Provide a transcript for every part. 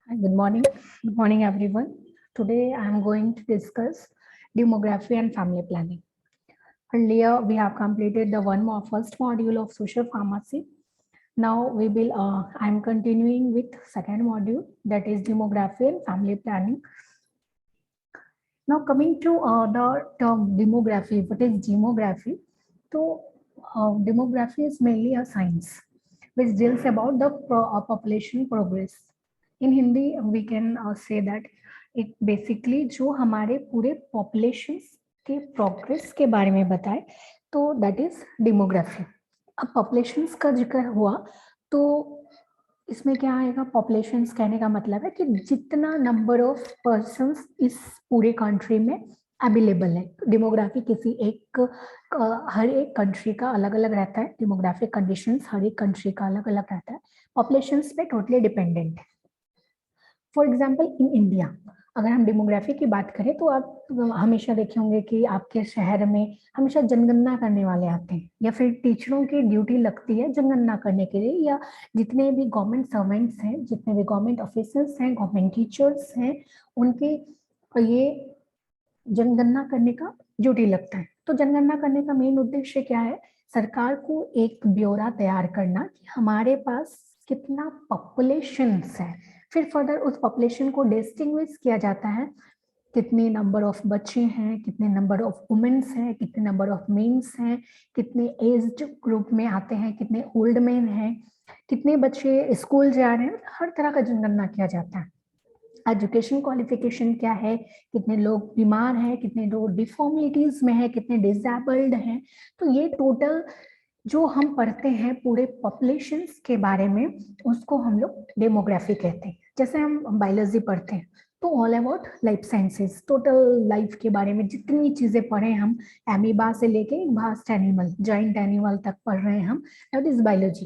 Hi, good morning. Good morning, everyone. Today I am going to discuss demography and family planning. Earlier, we have completed the first module of social pharmacy. Now I am continuing with second module, that is demography and family planning. Now coming to the term demography, what is demography? So demography is mainly a science which deals about the population progress. In Hindi, we can say that it basically जो हमारे पूरे populations के progress के बारे में बताए, तो that is demography. अब populations का जिक्र हुआ तो इसमें क्या आएगा? पॉपुलेशंस कहने का मतलब है कि जितना नंबर ऑफ पर्सन्स इस पूरे कंट्री में अवेलेबल है. डेमोग्राफी किसी एक हर एक कंट्री का अलग अलग रहता है. डेमोग्राफिक कंडीशंस हर एक कंट्री का अलग अलग रहता है. पॉपुलेशंस पे टोटली डिपेंडेंट है. फॉर एग्जाम्पल इन इंडिया अगर हम डेमोग्राफी की बात करें तो आप हमेशा देखे होंगे कि आपके शहर में हमेशा जनगणना करने वाले आते हैं, या फिर टीचरों की ड्यूटी लगती है जनगणना करने के लिए, या जितने भी गवर्नमेंट सर्वेंट्स हैं, जितने भी गवर्नमेंट ऑफिसर्स हैं, गवर्नमेंट टीचर्स हैं, उनके ये जनगणना करने का ड्यूटी लगता है. तो जनगणना करने का मेन उद्देश्य क्या है? सरकार को एक ब्यौरा तैयार करना कि हमारे पास कितना पॉपुलेशंस है. फिर फर्दर उस पॉपुलेशन को डिस्टिंग्विश किया जाता है, कितने नंबर ऑफ बच्चे हैं, कितने नंबर ऑफ वुमेन्स हैं, कितने नंबर ऑफ मेन्स हैं, कितने एज्ड ग्रुप में आते हैं, कितने ओल्ड मैन हैं, कितने बच्चे स्कूल जा रहे हैं. हर तरह का जनगणना किया जाता है. एजुकेशन क्वालिफिकेशन क्या है, कितने लोग बीमार हैं, कितने लोग डिफॉर्मिटीज में हैं, कितने डिसेबल्ड हैं. तो ये टोटल जो हम पढ़ते हैं पूरे पॉपुलेशंस के बारे में, उसको हम लोग डेमोग्राफी कहते हैं. जैसे हम बायोलॉजी पढ़ते हैं तो all about life sciences, total life के बारे में जितनी चीजें पढ़े हम, एमीबा से लेके वास्ट एनिमल, जाइंट एनिमल तक पढ़ रहे हैं हम, दैट इज बायोलॉजी.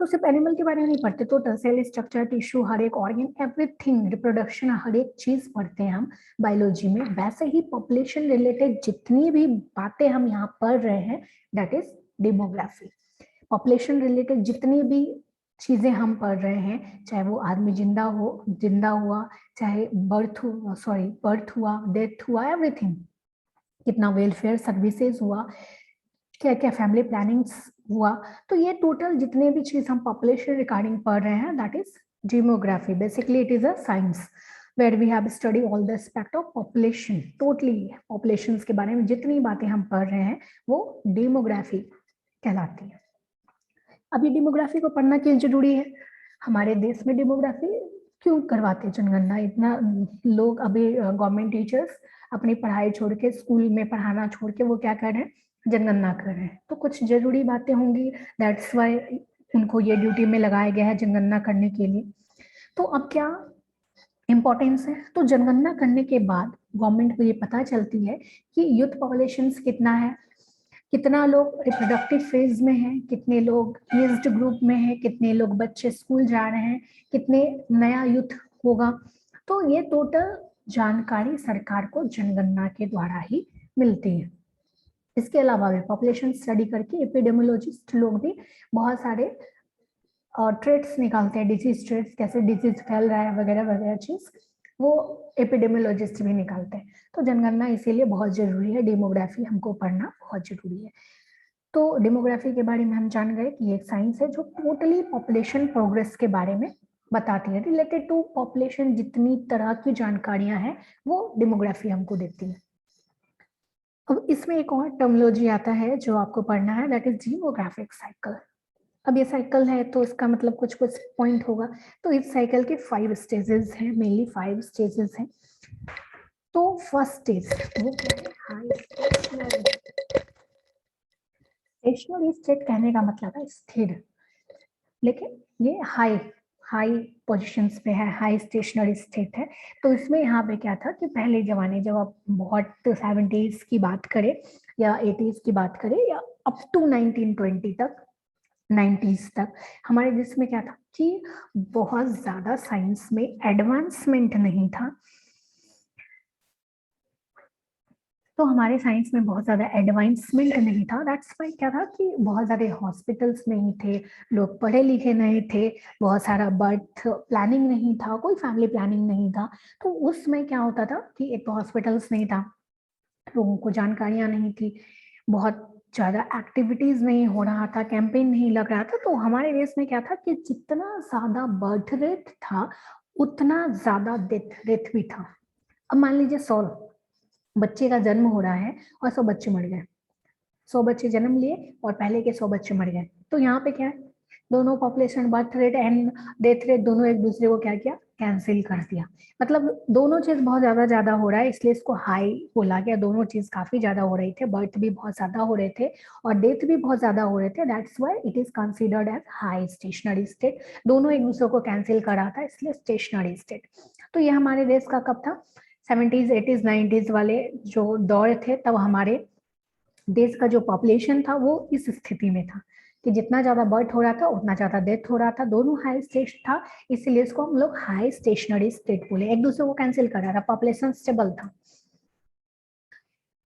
तो सिर्फ एनिमल के बारे में नहीं पढ़ते, टोटल सेल स्ट्रक्चर, टिश्यू, हर एक ऑर्गन, एवरीथिंग, रिप्रोडक्शन, हर एक चीज पढ़ते हैं हम बायोलॉजी में. वैसे ही पॉपुलेशन रिलेटेड जितनी भी बातें हम यहाँ पढ़ रहे हैं, that is demography. Population related जितनी भी चीजें हम पढ़ रहे हैं, चाहे वो आदमी जिंदा हुआ, चाहे बर्थ हुआ, डेथ हुआ, एवरीथिंग, कितना वेलफेयर सर्विसेज हुआ, क्या क्या फैमिली प्लानिंग्स हुआ, तो ये टोटल जितने भी चीज हम पॉपुलेशन रिगार्डिंग पढ़ रहे हैं, that is demography. Basically it is a science where we have studied all the aspect of population. Totally populations के बारे में जितनी बातें हम पढ़ रहे हैं वो डेमोग्राफी कहलाती है. अभी डेमोग्राफी को पढ़ना क्यों जरूरी है? हमारे देश में डेमोग्राफी क्यों करवाते हैं जनगणना? इतना लोग अभी गवर्नमेंट टीचर्स अपनी पढ़ाई छोड़ के, स्कूल में पढ़ाना छोड़ के, वो क्या कर रहे हैं? जनगणना कर रहे हैं. तो कुछ जरूरी बातें होंगी, दैट्स वाई उनको ये ड्यूटी में लगाया गया है जनगणना करने के लिए. तो अब क्या इंपॉर्टेंस है? तो जनगणना करने के बाद गवर्नमेंट को ये पता चलती है कि यूथ पॉपुलेशन कितना है, कितना लोग रिप्रोडक्टिव फेज में हैं, कितने लोग एज्ड ग्रुप में हैं, कितने लोग बच्चे स्कूल जा रहे हैं, कितने नया यूथ होगा. तो ये टोटल जानकारी सरकार को जनगणना के द्वारा ही मिलती है. इसके अलावा भी पॉपुलेशन स्टडी करके एपिडेमियोलॉजिस्ट लोग भी बहुत सारे ट्रेड्स निकालते हैं, डिजीज ट्रेड्स, कैसे डिजीज फैल रहा है वगैरह वगैरह चीज, वो एपिडेमियोलॉजिस्ट भी निकालते हैं. तो जनगणना इसीलिए बहुत जरूरी है, डेमोग्राफी हमको पढ़ना बहुत जरूरी है. तो डेमोग्राफी के बारे में हम जान गए कि एक साइंस है जो टोटली पॉपुलेशन प्रोग्रेस के बारे में बताती है. रिलेटेड टू पॉपुलेशन जितनी तरह की जानकारियां हैं वो डेमोग्राफी हमको देती है. अब इसमें एक और टर्मिनोलॉजी आता है जो आपको पढ़ना है, दैट इज डेमोग्राफिक साइकिल. अब ये साइकिल है तो इसका मतलब कुछ कुछ पॉइंट होगा. तो इस साइकिल के 5 स्टेजेस हैं, मेनली 5 स्टेजेस हैं. तो फर्स्ट स्टेज वो क्या है? High stationery. स्टेशनरी स्टेट कहने का मतलब है स्थिर, लेकिन ये हाई हाई पोजिशंस पे है, हाई स्टेशनरी स्टेट है. तो इसमें यहाँ पे क्या था कि पहले जमाने, जब आप बहुत 70s की बात करें या 80s की बात करें या अप टू 1920 तक, 90s तक, हमारे देश में क्या था कि बहुत ज्यादा साइंस में एडवांसमेंट नहीं था. तो हमारे साइंस में बहुत ज़्यादा एडवांसमेंट नहीं था, दैट्स वाई क्या था कि बहुत ज़्यादा हॉस्पिटल्स नहीं थे, लोग पढ़े लिखे नहीं थे, बहुत सारा बर्थ प्लानिंग नहीं था, कोई फैमिली प्लानिंग नहीं था। तो उसमें क्या होता था कि एक तो हॉस्पिटल्स नहीं था, लोगों को जानकारियाँ नहीं थी, बहुत ज़्यादा एक्टिविटीज़ नहीं हो रहा था, कैंपेन नहीं लग रहा था। तो हमारे देश में क्या था कि जितना ज़्यादा बर्थ रेट था उतना ज़्यादा डेथ रेट भी था। अब मान लीजिए 100 बच्चे का जन्म हो रहा है और 100 बच्चे मर गए, 100 बच्चे जन्म लिए और पहले के 100 बच्चे मर गए। तो यहाँ पे क्या है, दोनों population birth rate and death rate दोनों एक दूसरे को क्या किया, कैंसिल कर दिया। मतलब दोनों चीज बहुत ज्यादा हो रहा है, इसलिए इसको हाई बोला गया। दोनों चीज काफी ज्यादा हो रही थे, बर्थ भी बहुत ज्यादा हो रहे थे और डेथ भी बहुत ज्यादा हो रहे थे, that's why it is considered as high stationary state. दोनों एक दूसरे को कैंसिल कर रहा था, इसलिए स्टेशनरी स्टेट। तो ये हमारे देश का कब था, 70s 80s 90s वाले जो दौर थे, तब हमारे देश का जो पॉपुलेशन था वो इस स्थिति में था कि जितना ज्यादा बर्थ हो रहा था उतना ज्यादा डेथ हो रहा था, दोनों हाई स्टेज था, इसलिए इसको हम लोग हाई स्टेशनरी स्टेट बोले, एक दूसरे को कैंसिल कर रहा था, पॉपुलेशन स्टेबल था।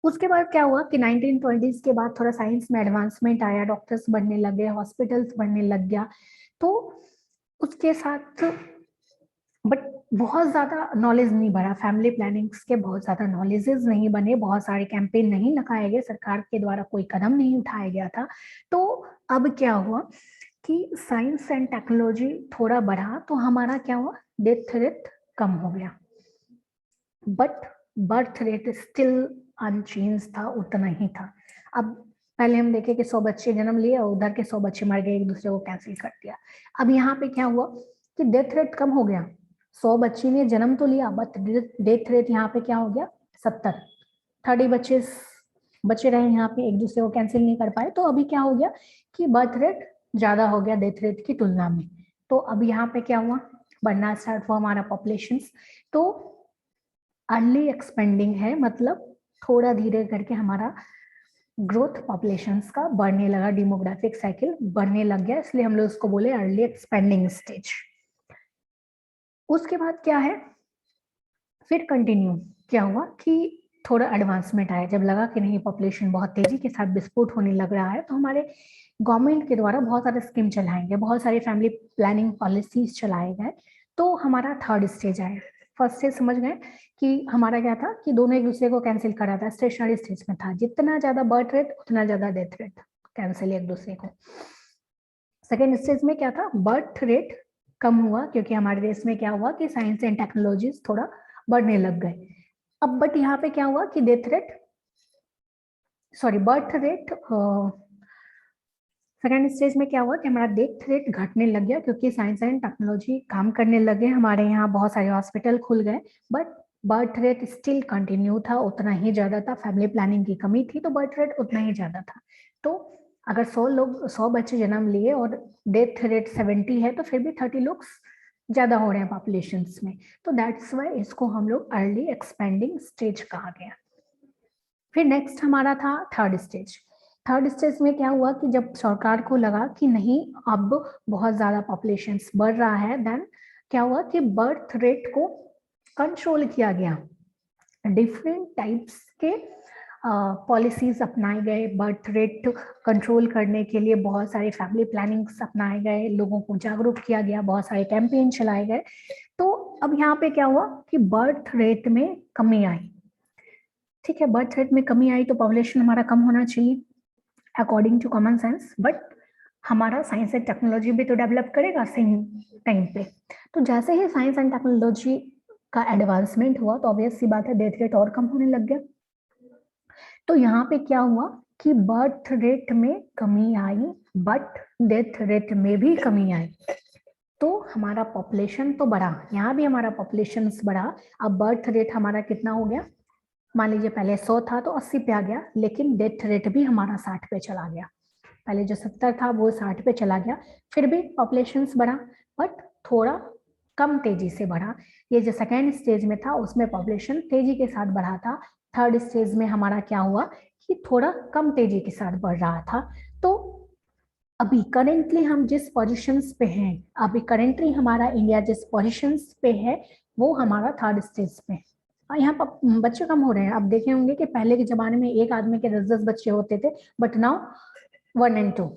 उसके बाद क्या हुआ कि 1920s के बाद थोड़ा साइंस में एडवांसमेंट आया, डॉक्टर्स बढ़ने लगे, हॉस्पिटल्स बढ़ने लग गया, तो उसके साथ बट बहुत ज्यादा नॉलेज नहीं बढ़ा, फैमिली प्लानिंग्स के बहुत ज्यादा नॉलेजेस नहीं बने, बहुत सारे कैंपेन नहीं लगाए गए, सरकार के द्वारा कोई कदम नहीं उठाया गया था। तो अब क्या हुआ कि साइंस एंड टेक्नोलॉजी थोड़ा बढ़ा तो हमारा क्या हुआ, डेथ रेट कम हो गया, but birth rate still unchange था, उतना ही था। अब पहले हम देखे कि 100 बच्चे जन्म लिए और उधर के 100 बच्चे मर गए, एक दूसरे को कैंसिल कर दिया। अब यहाँ पे क्या हुआ कि डेथ रेट कम हो गया, 100 बच्चे ने जन्म तो लिया बट डेथ रेट यहाँ पे क्या हो गया, 70, 30 बच्चे बचे रहे यहाँ पे, एक दूसरे को कैंसिल नहीं कर पाए। तो अभी क्या हो गया कि बर्थ रेट ज्यादा हो गया डेथ रेट की तुलना में। तो अब यहाँ पे क्या हुआ, बढ़ना स्टार्ट हुआ हमारा पॉपुलेशन। तो अर्ली एक्सपेंडिंग है, मतलब थोड़ा धीरे करके हमारा ग्रोथ पॉपुलेशंस का बढ़ने लगा, डेमोग्राफिक साइकिल बढ़ने लग गया, इसलिए हम लोग उसको बोले अर्ली एक्सपेंडिंग स्टेज। उसके बाद क्या है, फिर कंटिन्यू क्या हुआ कि थोड़ा एडवांसमेंट आया, जब लगा कि नहीं पॉपुलेशन बहुत तेजी के साथ विस्फोट होने लग रहा है, तो हमारे गवर्नमेंट के द्वारा बहुत सारे स्कीम चलाएंगे, बहुत सारी फैमिली प्लानिंग पॉलिसीज चलाए गए। तो हमारा थर्ड स्टेज आया, फर्स्ट स्टेज समझ गए कि हमारा क्या था कि दोनों एक दूसरे को कैंसिल कर रहा था, स्टेशनरी स्टेज में था, जितना ज्यादा बर्थ रेट उतना ज्यादा डेथ रेट, कैंसिल एक दूसरे को। सेकेंड स्टेज में क्या था, बर्थ रेट कम हुआ, क्योंकि हमारे देश में क्या हुआ कि साइंस एंड टेक्नोलॉजीज थोड़ा बढ़ने लग गए। अब बट यहाँ पे क्या हुआ कि death rate, sorry birth rate, second stage में क्या हुआ कि हमारा डेथ रेट घटने लग गया, क्योंकि साइंस एंड टेक्नोलॉजी काम करने लगे, हमारे यहाँ बहुत सारे हॉस्पिटल खुल गए, but birth rate still continue था, उतना ही ज्यादा था, फैमिली प्लानिंग की कमी थी तो बर्थ रेट उतना ही ज्यादा था। तो अगर 100 बच्चे जन्म लिए और डेथ रेट 70 है, तो फिर भी 30 लोग ज्यादा हो रहे हैं पॉपुलेशन में, तो दैट्स वाई इसको हम लोग अर्ली एक्सपेंडिंग स्टेज कहा गया। फिर नेक्स्ट हमारा था थर्ड स्टेज। थर्ड स्टेज में क्या हुआ कि जब सरकार को लगा कि नहीं अब बहुत ज्यादा पॉपुलेशन बढ़ रहा है, देन क्या हुआ कि बर्थ रेट को कंट्रोल किया गया, डिफरेंट टाइप्स के पॉलिसीज अपनाए गए, बर्थ रेट कंट्रोल करने के लिए बहुत सारे फैमिली प्लानिंग्स अपनाए गए, लोगों को जागरूक किया गया, बहुत सारे कैंपेन चलाए गए। तो अब यहाँ पे क्या हुआ कि बर्थ रेट में कमी आई, ठीक है, बर्थ रेट में कमी आई तो पॉपुलेशन हमारा कम होना चाहिए according to common sense, but हमारा साइंस एंड टेक्नोलॉजी भी तो डेवलप करेगा सेम टाइम पे। तो जैसे ही साइंस एंड टेक्नोलॉजी का एडवांसमेंट हुआ तो ऑब्वियस सी बात है डेथ रेट और कम होने लग गया। तो यहाँ पे क्या हुआ कि बर्थ रेट में कमी आई बट डेथ रेट में भी कमी आई, तो हमारा पॉपुलेशन तो बढ़ा, यहाँ भी हमारा पॉपुलेशन बढ़ा। अब बर्थ रेट हमारा कितना हो गया, मान लीजिए पहले 100 था तो 80 पे आ गया, लेकिन डेथ रेट भी हमारा 60 पे चला गया, पहले जो 70 था वो 60 पे चला गया, फिर भी पॉपुलेशन बढ़ा बट थोड़ा कम तेजी से बढ़ा। ये जो सेकेंड स्टेज में था उसमें पॉपुलेशन तेजी के साथ बढ़ा था, थर्ड स्टेज में हमारा क्या हुआ कि थोड़ा कम तेजी के साथ बढ़ रहा था। तो अभी करेंटली हम जिस पोजिशंस पे हैं, अभी करेंटली हमारा इंडिया जिस पोजिशंस पे है वो हमारा थर्ड स्टेज पे, यहाँ पर बच्चे कम हो रहे हैं। अब देखे होंगे कि पहले के जमाने में एक आदमी के 10-10 बच्चे होते थे, बट नाउ 1 and 2।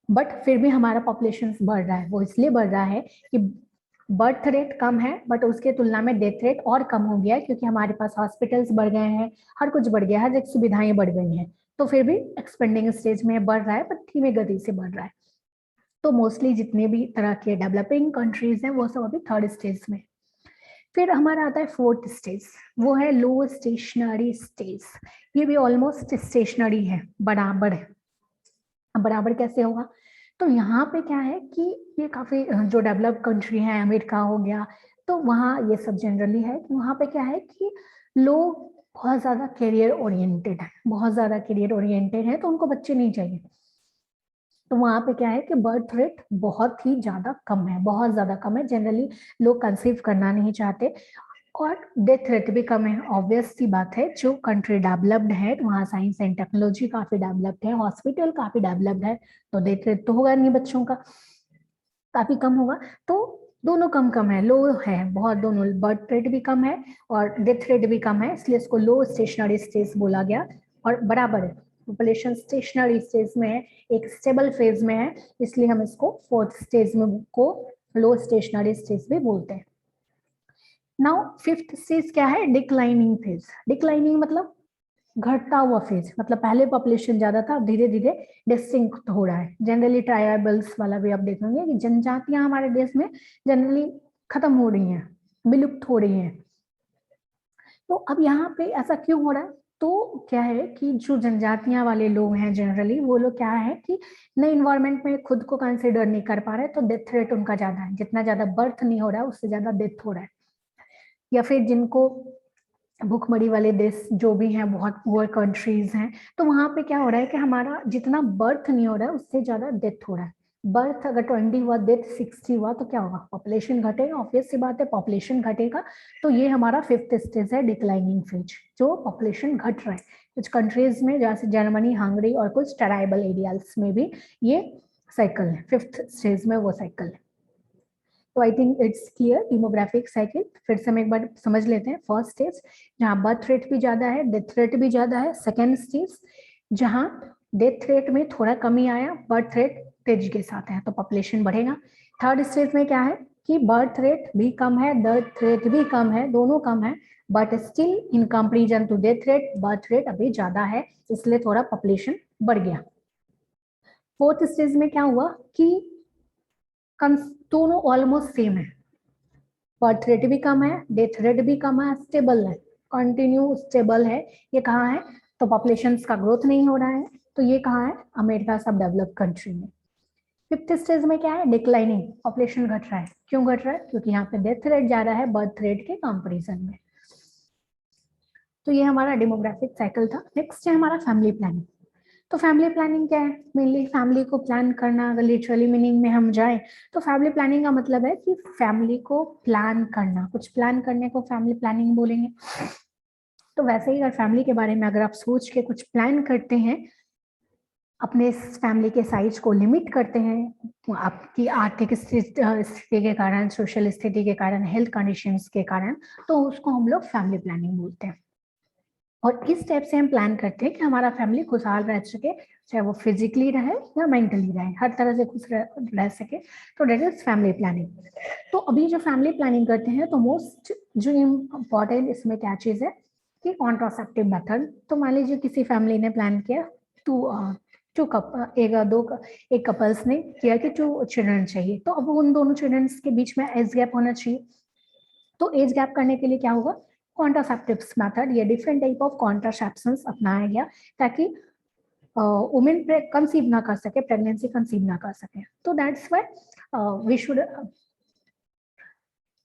बट फिर भी हमारा पॉपुलेशन बढ़ रहा है। वो इसलिए बढ़ रहा है कि बर्थ रेट कम है, बट उसके तुलना में डेथ रेट और कम हो गया है, क्योंकि हमारे पास हॉस्पिटल्स बढ़ गए हैं, हर कुछ बढ़ गया है, हर एक सुविधाएं बढ़ गई हैं। तो फिर भी एक्सपेंडिंग स्टेज में बढ़ रहा है, बट धीमी गति से बढ़ रहा है। तो मोस्टली जितने भी तरह के डेवलपिंग कंट्रीज हैं वो सब अभी 3rd स्टेज में। फिर हमारा आता है 4th स्टेज, वो है लो स्टेशनरी स्टेज। ये भी ऑलमोस्ट स्टेशनरी है, बराबर है। अब बराबर कैसे होगा? तो यहाँ पे क्या है कि ये काफी जो डेवलप कंट्री है, अमेरिका हो गया, तो वहाँ ये सब जनरली है कि वहाँ पे क्या है कि लोग बहुत ज्यादा करियर ओरिएंटेड है, बहुत ज्यादा करियर ओरिएंटेड है, तो उनको बच्चे नहीं चाहिए। तो वहां पे क्या है कि बर्थ रेट बहुत ही ज्यादा कम है, बहुत ज्यादा कम है। जनरली लोग कंसीव करना नहीं चाहते, और डेथ रेट भी कम है। ऑब्वियस सी बात है, जो कंट्री डेवलप्ड है वहाँ साइंस एंड टेक्नोलॉजी काफी डेवलप्ड है, हॉस्पिटल काफी डेवलप्ड है, तो डेथ रेट तो होगा नहीं बच्चों का, काफी कम होगा। तो दोनों कम कम है, लो है बहुत, दोनों बर्थ रेट भी कम है और डेथ रेट भी कम है, इसलिए इसको लो स्टेशनरी स्टेज बोला गया। और बराबर है, पॉपुलेशन स्टेशनरी स्टेज में है, एक स्टेबल फेज में है, इसलिए हम इसको 4th स्टेज में को लो स्टेशनरी स्टेज भी बोलते हैं। नाउ 5th स्टेज क्या है? Declining phase. डिक्लाइनिंग मतलब घटता हुआ फेज, मतलब पहले पॉपुलेशन ज्यादा था, धीरे धीरे डिस्टिंक्ट हो रहा है। जनरली ट्राइबल्स वाला भी आप देखेंगे कि जनजातियां हमारे देश में जनरली खत्म हो रही हैं, विलुप्त हो रही हैं। तो अब यहाँ पे ऐसा क्यों हो रहा है? तो क्या है कि जो जनजातियां वाले लोग हैं जनरली, वो लोग क्या है कि नए इन्वायरमेंट में खुद को कंसिडर नहीं कर पा रहे, तो डेथ रेट उनका ज्यादा है। जितना ज्यादा बर्थ नहीं हो रहा है, उससे ज्यादा डेथ हो रहा है। या फिर जिनको भूखमरी वाले देश जो भी हैं, बहुत पुअर कंट्रीज हैं, तो वहां पे क्या हो रहा है कि हमारा जितना बर्थ नहीं हो रहा है, उससे ज्यादा डेथ हो रहा है। बर्थ अगर 20 हुआ, डेथ 60 हुआ, तो क्या होगा? पॉपुलेशन घटेगा, ऑब्वियस सी बात है, पॉपुलेशन घटेगा। तो ये हमारा 5th स्टेज है, डिक्लाइनिंग फेज, जो पॉपुलेशन घट रहा है। कुछ कंट्रीज में जैसे जर्मनी, हंगरी और कुछ ट्राइबल एरियाज में भी ये साइकिल है, 5th स्टेज में वो साइकिल है। तो I think it's clear demographic cycle. फिर से हम एक बार समझ लेते हैं। फर्स्ट स्टेज जहाँ बर्थ रेट भी ज्यादा है, डेथ रेट भी ज्यादा है। सेकेंड स्टेज जहाँ डेथ रेट में थोड़ा कमी आया, बर्थ रेट तेजी के साथ है, तो पॉपुलेशन बढ़ेगा। थर्ड स्टेज में क्या है कि बर्थ रेट भी कम है, डेथ रेट भी कम है, दोनों कम है, but still in comparison to death rate birth rate अभी ज्यादा है, इसलिए थोड़ा पॉपुलेशन बढ़ गया। फोर्थ स्टेज में क्या हुआ कि दोनों ऑलमोस्ट सेम है, बर्थ रेट भी कम है, डेथ रेट भी कम है, स्टेबल है, कंटिन्यू स्टेबल है। ये कहाँ है? तो पॉपुलेशन का ग्रोथ नहीं हो रहा है, तो ये कहाँ है? अमेरिका सब डेवलप्ड कंट्री में। 5th स्टेज में क्या है? डिक्लाइनिंग, पॉपुलेशन घट रहा है। क्यों घट रहा है? क्योंकि यहाँ पे डेथ रेट ज्यादा है बर्थ रेट के कंपेरिजन में। तो ये हमारा डेमोग्राफिक साइकिल था। नेक्स्ट है हमारा फैमिली प्लानिंग। तो फैमिली प्लानिंग क्या है? मेनली फैमिली को प्लान करना। अगर लिटरली मीनिंग में हम जाए तो फैमिली प्लानिंग का मतलब है कि फैमिली को प्लान करना, कुछ प्लान करने को फैमिली प्लानिंग बोलेंगे। तो वैसे ही अगर फैमिली के बारे में अगर आप सोच के कुछ प्लान करते हैं, अपने फैमिली के साइज को लिमिट करते हैं, आपकी आर्थिक स्थिति के कारण, सोशल स्थिति के कारण, हेल्थ कंडीशंस के कारण, तो उसको हम लोग फैमिली प्लानिंग बोलते हैं। और इस टाइप से हम प्लान करते हैं कि हमारा फैमिली खुशहाल रह सके, चाहे वो फिजिकली रहे या मेंटली रहे, हर तरह से खुश रह सके। तो डेट इज फैमिली प्लानिंग। तो अभी जो फैमिली प्लानिंग करते हैं, तो मोस्ट जो इम्पोर्टेंट इसमें क्या चीज है कि कॉन्ट्रासेप्टिव मेथड। तो मान लीजिए किसी फैमिली ने प्लान किया एक कपल्स ने किया कि 2 चिल्ड्रन चाहिए, तो अब उन दोनों चिल्ड्रंस के बीच में एज गैप होना चाहिए। तो एज गैप करने के लिए क्या होगा? कॉन्ट्रासेप्टिव्स मेथड या डिफरेंट टाइप ऑफ कॉन्ट्रासेप्शंस अपनाया गया, ताकि वुमेन कंसीव ना कर सके, प्रेगनेंसी कंसीव ना कर सके। तो that's why we should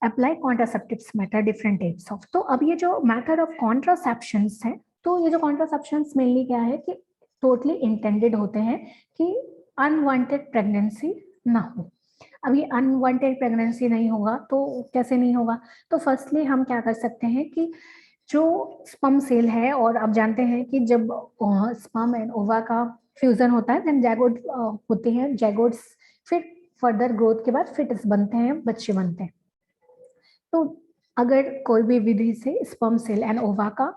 apply contraceptives method, different types of. तो अब ये जो मेथड ऑफ कॉन्ट्रासेप्शंस है, तो ये जो कॉन्ट्रासेप्शंस मेनली क्या है कि टोटली इंटेंडेड होते हैं कि अनवांटेड प्रेगनेंसी ना हो। अब ये अनवांटेड प्रेगनेंसी नहीं होगा तो कैसे नहीं होगा? तो फर्स्टली हम क्या कर सकते हैं कि जो स्पर्म सेल है, और आप जानते हैं कि जब स्पर्म एंड ओवा का फ्यूजन होता है, देन जायगोट होते हैं, जायगोट्स फिर फर्दर ग्रोथ के बाद फिटस बनते हैं, बच्चे बनते हैं। तो अगर कोई भी विधि से स्पर्म सेल एंड ओवा का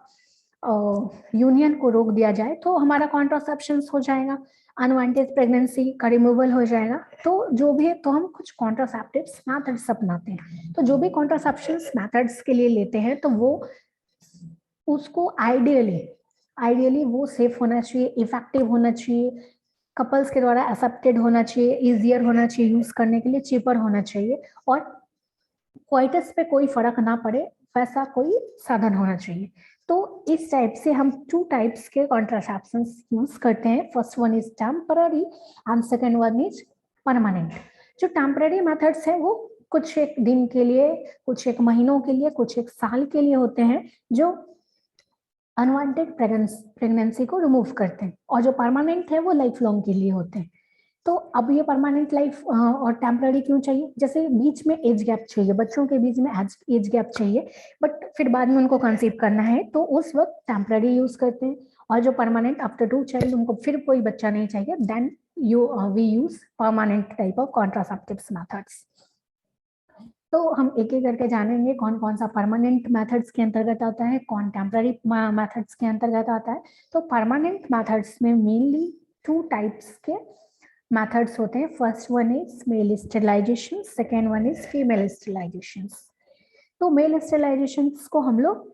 यूनियन को रोक दिया जाए तो हमारा कॉन्ट्रासेप्शन हो जाएगा, अनवांटेड प्रेगनेंसी का रिमूवल हो जाएगा। तो जो भी है, तो हम कुछ कॉन्ट्रासेप्टिव्स मेथड्स अपनाते हैं। तो जो भी कॉन्ट्रासेप्शन मेथड्स के लिए लेते हैं तो वो उसको आइडियली वो सेफ होना चाहिए, इफेक्टिव होना चाहिए, कपल्स के द्वारा एक्सेप्टेड होना चाहिए, इजियर होना चाहिए यूज करने के लिए, चीपर होना चाहिए, और क्वाइटस पे कोई फर्क ना पड़े वैसा कोई साधन होना चाहिए। तो इस टाइप से हम 2 टाइप्स के कॉन्ट्रासेप्शंस यूज करते हैं। First one is temporary and second one is permanent. जो टेम्पररी मेथड्स है वो कुछ एक दिन के लिए, कुछ एक महीनों के लिए, कुछ एक साल के लिए होते हैं, जो अनवांटेड प्रेगनेंसी को रिमूव करते हैं, और जो परमानेंट है वो लाइफ लॉन्ग के लिए होते हैं। तो अब ये परमानेंट लाइफ और टेम्पररी क्यों चाहिए? जैसे बीच में एज गैप चाहिए, बच्चों के बीच में एज गैप चाहिए, बट फिर बाद में उनको कंसीव करना है, तो उस वक्त टेम्पररी यूज करते हैं। और जो परमानेंट आफ्टर 2 चाइल्ड, उनको फिर कोई बच्चा नहीं चाहिए, then we use permanent type of contraceptives methods. तो हम एक एक करके जानेंगे कौन कौन सा परमानेंट मेथड्स के अंतर्गत आता है, कौन टेम्पररी मेथड्स के अंतर्गत आता है। तो परमानेंट मेथड्स में मेनली 2 टाइप्स के मेथड्स होते हैं। First one is male sterilization, second one is female sterilization. तो मेल स्टेरिलाइजेशन को हम लोग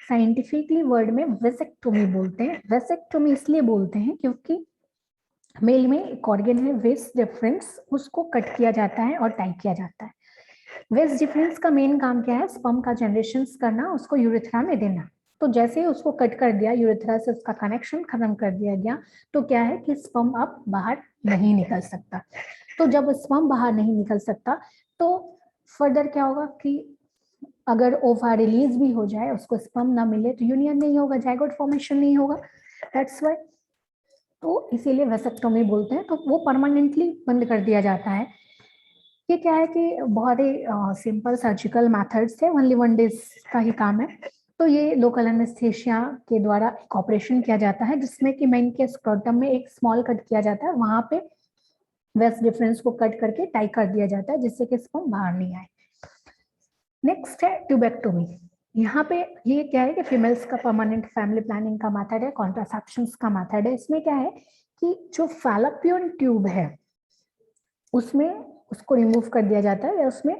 साइंटिफिकली वर्ड में वेसेक्टोमी बोलते हैं। वेसेक्टोमी इसलिए बोलते हैं क्योंकि मेल में एक ऑर्गन है वेस डिफरेंस, उसको कट किया जाता है और टाइप किया जाता है। वेस डिफरेंस का मेन काम क्या है? स्पर्म का जनरेशन करना, उसको यूरेथ्रा में देना। तो जैसे ही उसको कट कर दिया, यूरेथ्रा से उसका कनेक्शन खत्म कर दिया गया, तो क्या है कि स्पर्म अब बाहर नहीं निकल सकता। तो जब स्पर्म बाहर नहीं निकल सकता तो फर्दर क्या होगा कि अगर ओवा रिलीज भी हो जाए, उसको स्पर्म ना मिले तो यूनियन नहीं होगा, जाइगोट फॉर्मेशन नहीं होगा। दैट्स व्हाई तो इसीलिए वेसेक्टोमी बोलते हैं। तो वो परमानेंटली बंद कर दिया जाता है। ये क्या है कि बहुत ही सिंपल सर्जिकल मेथड्स है, ओनली 1 डेज का ही काम है। तो ये लोकल एनेस्थेशिया के द्वारा एक ऑपरेशन किया जाता है, जिसमें कि मेन के स्क्रोटम में एक स्मॉल कट किया जाता है, वहां पे वेस्ट डिफरेंस को कट करके टाई कर दिया जाता है, जिससे कि स्पर्म बाहर नहीं आए। नेक्स्ट है ट्यूबेक्टोमी। यहाँ पे ये क्या है कि फीमेल्स का परमानेंट फैमिली प्लानिंग का मेथड है, कॉन्ट्रासेप्शन का मेथड है। इसमें क्या है कि जो फैलोपियन ट्यूब है उसमें उसको रिमूव कर दिया जाता है या उसमें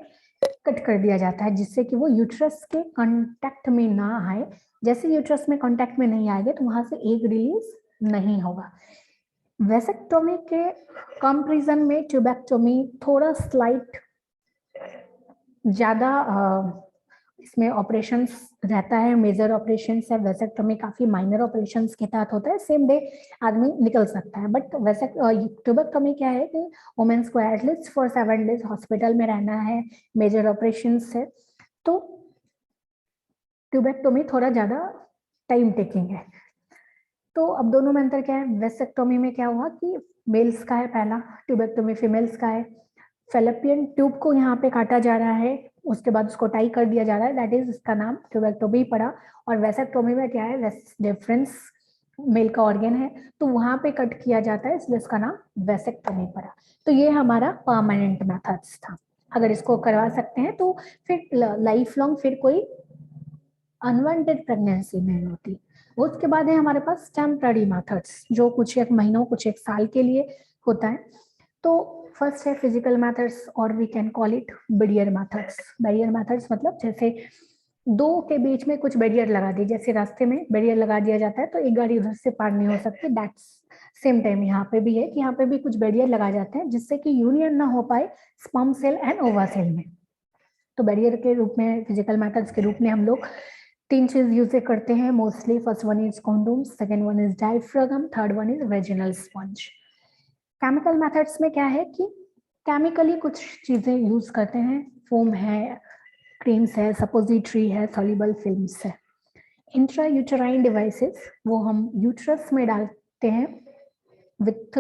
कट कर दिया जाता है, जिससे कि वो यूट्रस के कांटेक्ट में ना आए। जैसे यूट्रस में कांटेक्ट में नहीं आएगा तो वहां से एग रिलीज नहीं होगा। वेसेक्टोमी के कंपैरिजन में ट्यूबेक्टोमी थोड़ा स्लाइट ज्यादा इसमें ऑपरेशंस रहता है, मेजर ऑपरेशंस है। वेसेक्टोमी काफी माइनर ऑपरेशंस के तहत होता है, सेम डे आदमी निकल सकता है। बट वैसे ट्यूबेक्टोमी क्या है कि वुमेन्स को एटलीस्ट फॉर 7 डेज हॉस्पिटल में रहना है, मेजर ऑपरेशंस है। तो ट्यूबेक्टोमी थोड़ा ज्यादा टाइम टेकिंग है। तो अब दोनों में अंतर क्या है? वेसेक्टोमी में क्या हुआ कि मेल्स का है पहला, ट्यूबेक्टोमी फीमेल्स का है। फेलोपियन ट्यूब को यहाँ पे काटा जा रहा है, उसके बाद उसको टाई कर दिया जा रहा है, दैट इज इसका नाम ट्यूबेक्टोमी पड़ा। और वेसेक्टोमी में क्या है? वेस डिफरेंस मेल का ऑर्गन है, तो वहां पे कट किया जाता है, इसलिए इसका नाम वेसेक्टोमी पड़ा। तो ये हमारा परमानेंट मेथड्स था। अगर इसको करवा सकते हैं तो फिर लाइफ लॉन्ग फिर कोई अनवांटेड प्रेगनेंसी नहीं होती। उसके बाद है हमारे पास टेम्पररी मेथड्स, जो कुछ एक महीनों कुछ एक साल के लिए होता है। तो फर्स्ट है फिजिकल मेथड्स, और we can call it barrier methods. Barrier methods मतलब जैसे दो के बीच में कुछ बैरियर लगा दी, जैसे रास्ते में बैरियर लगा दिया जाता है तो एक गाड़ी उधर से पार नहीं हो सकती। दैट्स सेम टाइम यहाँ पे भी है कि यहाँ पे भी कुछ बैरियर लगा जाते हैं, जिससे कि यूनियन ना हो पाए स्पर्म सेल एंड ओवा सेल में। तो बैरियर के रूप में, फिजिकल मेथड्स के रूप में हम लोग 3 चीज यूज करते हैं mostly. First one is condom, second one is diaphragm, third one is vaginal sponge. Chemical methods में क्या है कि केमिकली कुछ चीजें यूज करते हैं, फोम है, क्रीम्स है, सपोजिटरी है, सॉल्युबल फिल्म्स है। इंट्रा यूटेराइन डिवाइसेस वो हम यूट्रस में डालते हैं विथ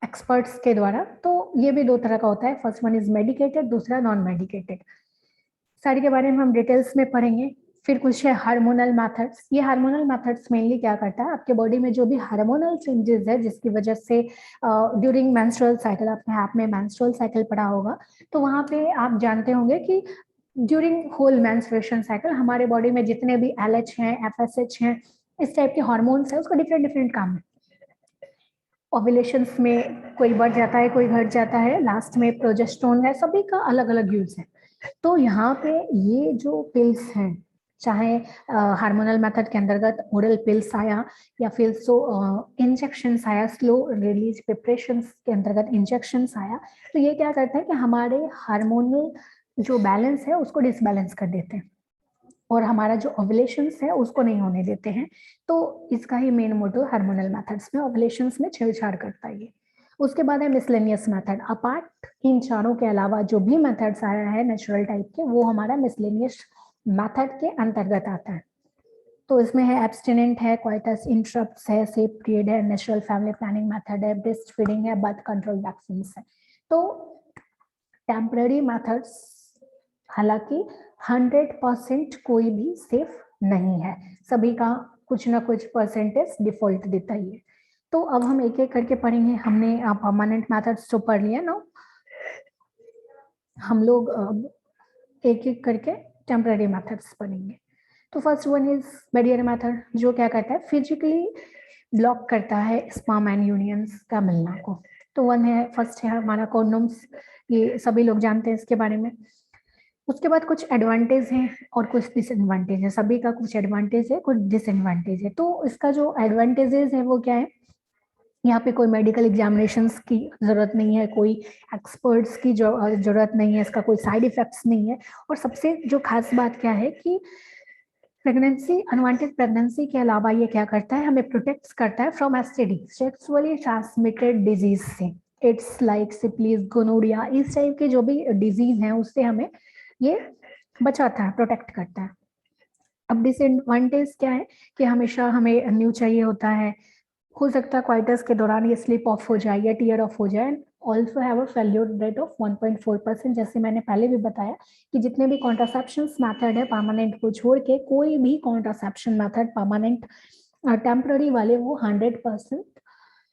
एक्सपर्ट्स के द्वारा। तो ये भी 2 तरह का होता है, फर्स्ट वन इज मेडिकेटेड, दूसरा नॉन मेडिकेटेड। सारी के बारे में हम डिटेल्स में पढ़ेंगे। फिर कुछ है हार्मोनल मेथड्स। ये हार्मोनल मेथड्स मेनली क्या करता है, आपके बॉडी में जो भी हार्मोनल चेंजेस है जिसकी वजह से ड्यूरिंग मेंस्ट्रुअल साइकिल, आपने आप में मेंस्ट्रुअल साइकिल पढ़ा होगा, तो वहां पे आप जानते होंगे कि ड्यूरिंग होल मेंस्ट्रुएशन साइकिल हमारे बॉडी में जितने भी LH हैं, FSH हैं, इस टाइप के हार्मोन्स हैं, उसका डिफरेंट डिफरेंट काम है। ओव्यूलेशंस में कोई बढ़ जाता है, कोई घट जाता है, लास्ट में प्रोजेस्टेरोन है, सभी का अलग अलग यूज है। तो यहाँ पे ये जो पिल्स हैं, चाहे हार्मोनल मेथड के अंतर्गत ओरल पिल्स आया या फिर इंजेक्शन आया, स्लो रिलीज प्रिपरेशन के अंतर्गत इंजेक्शन आया, तो ये क्या करता है कि हमारे हार्मोनल जो बैलेंस है उसको डिसबैलेंस कर देते हैं और हमारा जो ओव्यूलेशंस है उसको नहीं होने देते हैं। तो इसका ही मेन मोटो हार्मोनल मेथड्स में ओव्यूलेशंस में छेड़छाड़ करता है ये। उसके बाद है मिसलेनियस मेथड। अपार्ट इन चारों के अलावा जो भी मेथड्स आया है नेचुरल टाइप के, वो हमारा मिसलेनियस मेथड के अंतर्गत आता है। तो इसमें है एब्स्टिनेंट है, क्वाइटस इंटरप्ट्स है, सेफ पीरियड है, नेचुरल फैमिली प्लानिंग मेथड है, ब्रेस्ट फीडिंग है, बर्थ कंट्रोल वैक्सीन है। तो टेम्पररी मेथड्स हालांकि 100% कोई भी सेफ नहीं है, सभी का कुछ ना कुछ परसेंटेज डिफॉल्ट देता ही है। तो अब हम एक एक करके पढ़ेंगे। हमने परमानेंट मेथड्स तो पढ़ लिया ना, हम लोग एक एक करके टेम्पररी मेथड्स पढ़ेंगे। तो first one is barrier method, जो क्या करता है फिजिकली ब्लॉक करता है स्पर्म एंड यूनियंस का मिलना को। तो वन है, फर्स्ट है हमारा कॉन्डोम्स, ये सभी लोग जानते हैं इसके बारे में। उसके बाद कुछ एडवांटेज हैं और कुछ डिसएडवांटेज है, सभी का कुछ एडवांटेज है कुछ डिसएडवांटेज है। तो इसका जो एडवांटेजेस है वो क्या है, यहाँ पे कोई मेडिकल एग्जामिनेशंस की जरूरत नहीं है, कोई एक्सपर्ट्स की जरूरत नहीं है, इसका कोई साइड इफेक्ट्स नहीं है। और सबसे जो खास बात क्या है कि प्रेगनेंसी, अनवांटेड प्रेगनेंसी के अलावा ये क्या करता है, हमें प्रोटेक्ट करता है from STD, sexually transmitted disease से। इट्स लाइक सिफिलिस, गोनोरिया, इस टाइप के जो भी डिजीज हैं उससे हमें ये बचाता है, प्रोटेक्ट करता है। अब डिसएडवांटेज क्या है कि हमेशा हमें न्यू चाहिए होता है, हो सकता है क्वाइटस के दौरान ये स्लिप ऑफ हो जाए या टीयर ऑफ हो जाए। Also have a failure rate of 1.4%। जैसे मैंने पहले भी बताया कि जितने भी कॉन्ट्रासेप्शन मेथड है परमानेंट को छोड़ के, कोई भी कॉन्ट्रासेप्शन मेथड परमानेंट टेम्पररी वाले वो 100%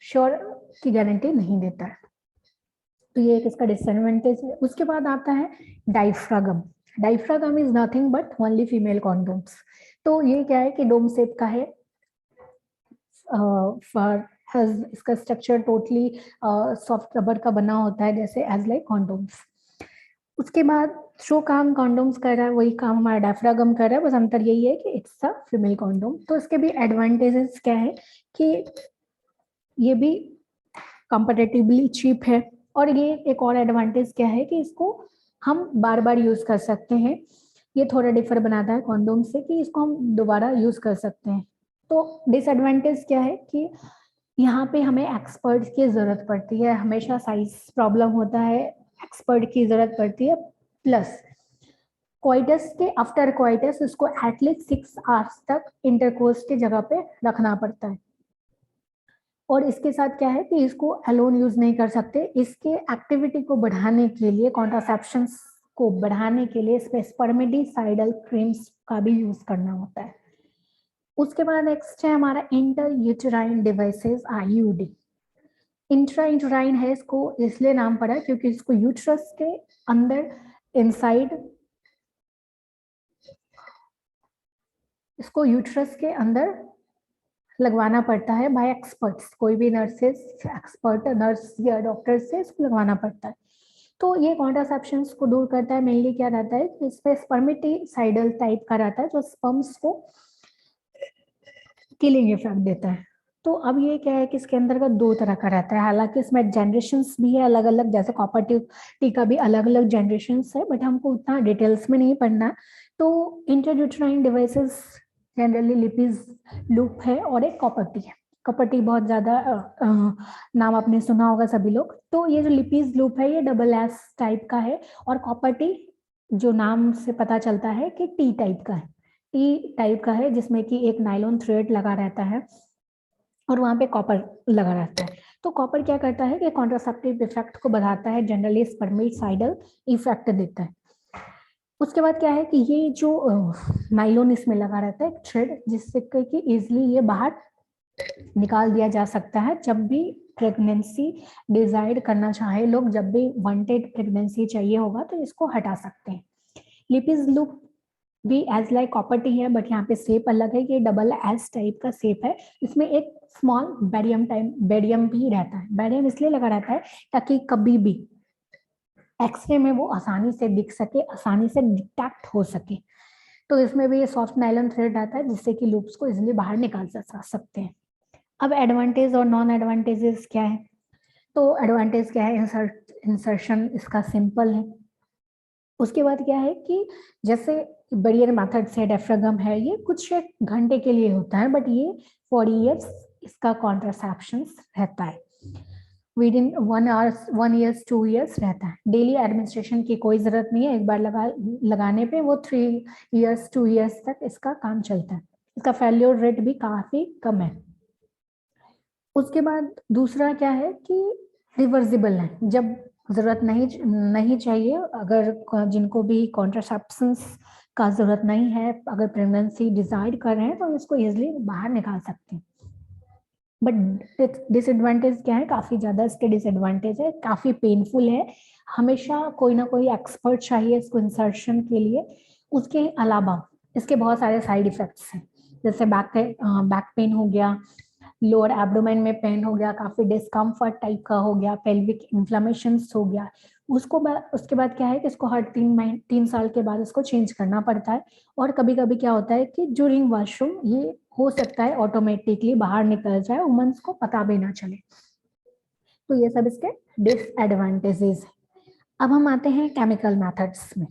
श्योर की गारंटी नहीं देता है। तो ये एक इसका डिसएडवांटेज है। उसके बाद आता है diaphragm. Diaphragm is nothing but only female condoms. तो ये क्या है कि डोम शेप का है, इसका स्ट्रक्चर टोटली सॉफ्ट रबर का बना होता है, जैसे एज लाइक कॉन्डोम्स। उसके बाद जो काम कॉन्डोम्स कर रहा है वही काम हमारा डायफ्रागम कर रहा है, बस अंतर यही है कि इट्स अ फीमेल कॉन्डोम। तो इसके भी एडवांटेजेस क्या है कि ये भी कंपैरेटिवली चीप है, और ये एक और एडवांटेज क्या है कि इसको हम बार बार यूज कर सकते हैं। ये थोड़ा डिफर बनाता है कॉन्डोम से कि इसको हम दोबारा यूज कर सकते हैं। तो डिसएडवांटेज क्या है कि यहाँ पे हमें एक्सपर्ट की जरूरत पड़ती है, हमेशा साइज प्रॉब्लम होता है, एक्सपर्ट की जरूरत पड़ती है। प्लस क्वाइटस के आफ्टर क्वाइटस इसको एटलीस्ट 6 आवर्स तक इंटरकोर्स की जगह पे रखना पड़ता है। और इसके साथ क्या है कि इसको अलोन यूज नहीं कर सकते, इसके एक्टिविटी को बढ़ाने के लिए, कॉन्ट्रासेप्शन को बढ़ाने के लिए स्पर्मिडिसाइडल क्रीम्स का भी यूज करना होता है। उसके बाद नेक्स्ट है हमारा inter uterine devices, IUD। Intra uterine है, इसको इसलिए नाम पड़ा क्योंकि इसको यूट्रस के अंदर इनसाइड, इसको यूट्रस के अंदर लगवाना पड़ता है बाय एक्सपर्ट्स, कोई भी नर्सेस, एक्सपर्ट नर्स या डॉक्टर से इसको लगवाना पड़ता है। तो ये कॉन्ट्रासेप्शन को दूर करता है। मेनली क्या रहता है कि इसमें स्पर्मिटिसाइडल टाइप का रहता है जो स्पर्म्स को किलिंग इफेक्ट देता है। तो अब ये क्या है कि इसके अंदर का 2 तरह का रहता है, हालांकि इसमें जनरेशन्स भी है अलग अलग, जैसे कॉपर टी का भी अलग अलग जनरेशन्स है, बट हमको उतना डिटेल्स में नहीं पढ़ना। तो intrauterine devices generally Lippes loop है और एक कॉपर टी है। कॉपर टी बहुत ज्यादा नाम आपने सुना होगा सभी लोग। तो ये जो लिपिज लूप है ये SS टाइप का है, और कॉपर टी जो नाम से पता चलता है कि टी टाइप का है, टी टाइप का है, जिसमें कि एक नायलॉन थ्रेड लगा रहता है और वहां पे कॉपर लगा रहता है। तो कॉपर क्या करता है कि कॉन्ट्रासेप्टिव इफेक्ट को बढ़ाता है, जनरली स्पर्मिसाइडल इफेक्ट देता है। उसके बाद क्या है कि ये जो नायलॉन इसमें लगा रहता है एक थ्रेड, जिससे कि इजिली ये बाहर निकाल दिया जा सकता है जब भी प्रेगनेंसी डिजाइड करना चाहे लोग, जब भी वांटेड प्रेगनेंसी चाहिए होगा तो इसको हटा सकते हैं। लिपिज लुक भी एज लाइक कॉपर टी है, बट यहाँ पे शेप अलग है, ये डबल एस टाइप का शेप है। इसमें एक स्मॉल बेरियम भी रहता है। बेरियम इसलिए लगा रहता है ताकि कभी भी एक्सरे में वो आसानी से दिख सके, आसानी से डिटेक्ट हो सके। तो इसमें भी ये सॉफ्ट नायलॉन थ्रेड आता है जिससे कि लूप्स को इजिली बाहर निकाल सकते हैं। अब एडवांटेज और नॉन एडवांटेजेस क्या है? तो एडवांटेज क्या है? इंसर्शन इसका सिंपल है। उसके बाद क्या है कि जैसे बैरियर मेथड से डेफ्रागम है, ये कुछ घंटे के लिए होता है, बट ये 4 इयर्स इसका कॉन्ट्रासेप्शन रहता है। विद इन 1 ईयर्स 2 इयर्स रहता है। डेली एडमिनिस्ट्रेशन की कोई जरूरत नहीं है, एक बार लगाने पे वो 3 इयर्स 2 इयर्स तक इसका काम चलता है। इसका फेल्योर रेट भी काफी कम है। उसके बाद दूसरा क्या है कि रिवर्सिबल है। जब जरूरत नहीं चाहिए, अगर जिनको भी कॉन्ट्रासेप्शंस का जरूरत नहीं है, अगर प्रेगनेंसी डिसाइड कर रहे हैं तो इसको इजिली बाहर निकाल सकते हैं। बट डिसएडवांटेज क्या है? काफी ज्यादा इसके डिसएडवांटेज है, काफी पेनफुल है। हमेशा कोई ना कोई एक्सपर्ट चाहिए इसको इंसर्शन के लिए। उसके अलावा इसके बहुत सारे साइड इफेक्ट्स हैं, जैसे बैक पेन हो गया, लोअर एब्डोमेन में पेन हो गया, काफी डिस्कम्फर्ट टाइप का हो गया, पेल्विक इन्फ्लेमेशन हो गया। उसके बाद क्या है कि इसको हर 3 साल के बाद इसको चेंज करना पड़ता है। और कभी कभी क्या होता है कि ड्यूरिंग वॉशरूम ये हो सकता है ऑटोमेटिकली बाहर निकल जाए, वुमेन्स को पता भी ना चले। तो ये सब इसके डिसएडवांटेजेस है। अब हम आते हैं केमिकल मेथड्स में।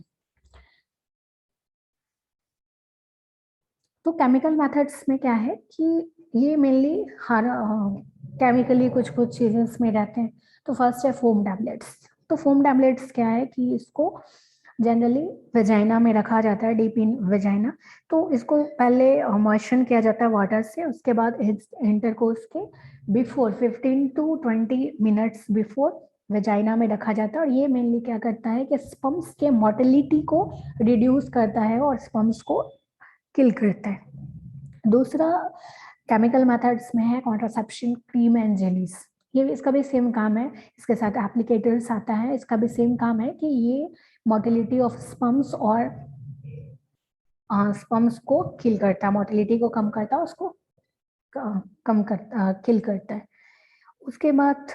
तो केमिकल मेथड्स में क्या है कि ये मेनली हर केमिकली कुछ चीजें इसमें रहते हैं। तो फर्स्ट है फोम टैबलेट्स। तो फोम टैबलेट्स क्या है कि इसको जनरली वेजाइना में रखा जाता है, डीप इन वेजाइना। तो इसको पहले मॉइस्चर किया जाता है वाटर से, उसके बाद इंटरकोर्स के before 15 to 20 minutes before vagina में रखा जाता है। और ये मेनली क्या करता है कि स्पर्म्स के मोटिलिटी को रिड्यूस करता है और स्पर्म्स को किल करता है। दूसरा केमिकल मेथड्स में है कॉन्ट्रासेप्शन क्रीम एंड जेलीज। ये इसका भी सेम काम है, इसके साथ एप्लीकेटर्स आता है, इसका भी सेम काम है कि ये मोटिलिटी ऑफ स्पर्म्स और स्पर्म्स को किल करता है, मोटिलिटी को कम करता है, उसको कम करता किल करता है। उसके बाद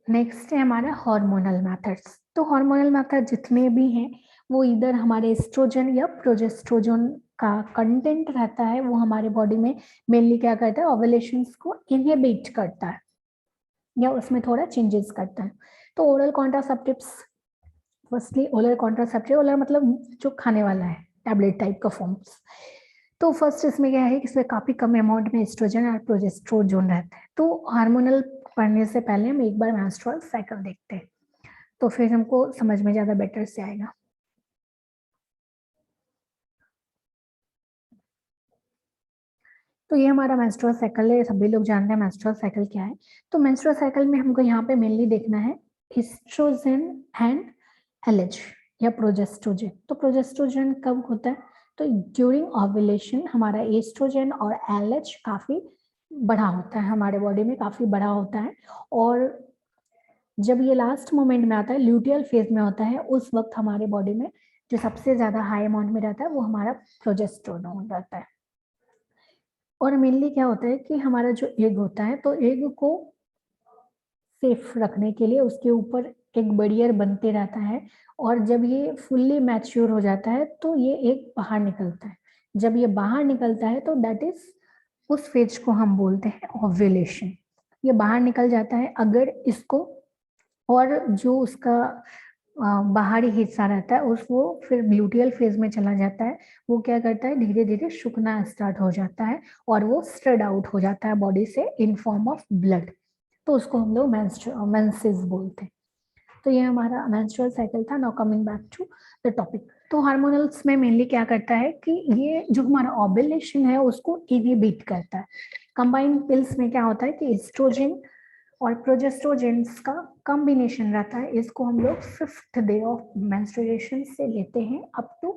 नेक्स्ट है हमारा हार्मोनल मेथड्स। तो हार्मोनल मेथड जितने भी हैं वो इधर हमारे एस्ट्रोजन या प्रोजेस्ट्रोजन का कंटेंट रहता है, वो हमारे बॉडी में मेनली क्या करता है, ओवुलेशंस को इनहिबिट करता है या उसमें थोड़ा चेंजेस करता है। तो oral contraceptives, firstly oral contraceptive, oral मतलब जो खाने वाला है, टैबलेट टाइप का फॉर्म्स। तो फर्स्ट इसमें क्या है कि इसमें काफी कम अमाउंट में एस्ट्रोजन और प्रोजेस्ट्रोजन रहता है। तो हार्मोनल पढ़ने से पहले हम एक बार मेंस्ट्रुअल साइकिल देखते हैं, तो फिर हमको समझ में ज्यादा बेटर से आएगा। तो ये हमारा मेंस्ट्रुअल साइकिल है, सभी लोग जानते हैं मेंस्ट्रुअल साइकिल क्या है। तो मेंस्ट्रुअल साइकिल में हमको यहाँ पे मेनली देखना है एस्ट्रोजन एंड एलएच या प्रोजेस्ट्रोजन। तो प्रोजेस्ट्रोजन कब होता है? तो ड्यूरिंग ओव्यूलेशन हमारा एस्ट्रोजन और एलएच काफी बड़ा होता है, हमारे बॉडी में काफी बड़ा होता है। और जब ये लास्ट मोमेंट में आता है, ल्यूटियल फेज में होता है, उस वक्त हमारे बॉडी में जो सबसे ज्यादा हाई अमाउंट में रहता है वो हमारा प्रोजेस्टेरोन रहता है। और मेनली क्या होता है कि हमारा जो एग होता है, तो एग को सेफ रखने के लिए उसके ऊपर एक बैरियर बनते रहता है। और जब ये फुल्ली मैच्योर हो जाता है तो ये एग बाहर निकलता है। जब ये बाहर निकलता है तो दैट इज, उस फेज को हम बोलते हैं ओव्यूलेशन। ये बाहर निकल जाता है। अगर इसको, और जो उसका बाहरी हिस्सा रहता है उस वो फिर ल्यूटियल फेज में चला जाता है। वो क्या करता है, धीरे धीरे सूखना स्टार्ट हो जाता है और वो स्प्रेड आउट हो जाता है बॉडी से इन फॉर्म ऑफ ब्लड। तो उसको हम लोग मेंसेस बोलते हैं। तो ये हमारा मेंस्ट्रुअल साइकिल था। Now coming back to the topic. तो हार्मोनल्स में मेनली क्या करता है कि ये जो हमारा ओव्यूलेशन है उसको इनहिबिट करता है। कंबाइंड पिल्स में क्या होता है कि एस्ट्रोजन और प्रोजेस्ट्रोजेंस का कॉम्बिनेशन रहता है। इसको हम लोग 5th डे ऑफ मेंस्ट्रुएशन से लेते हैं अप टू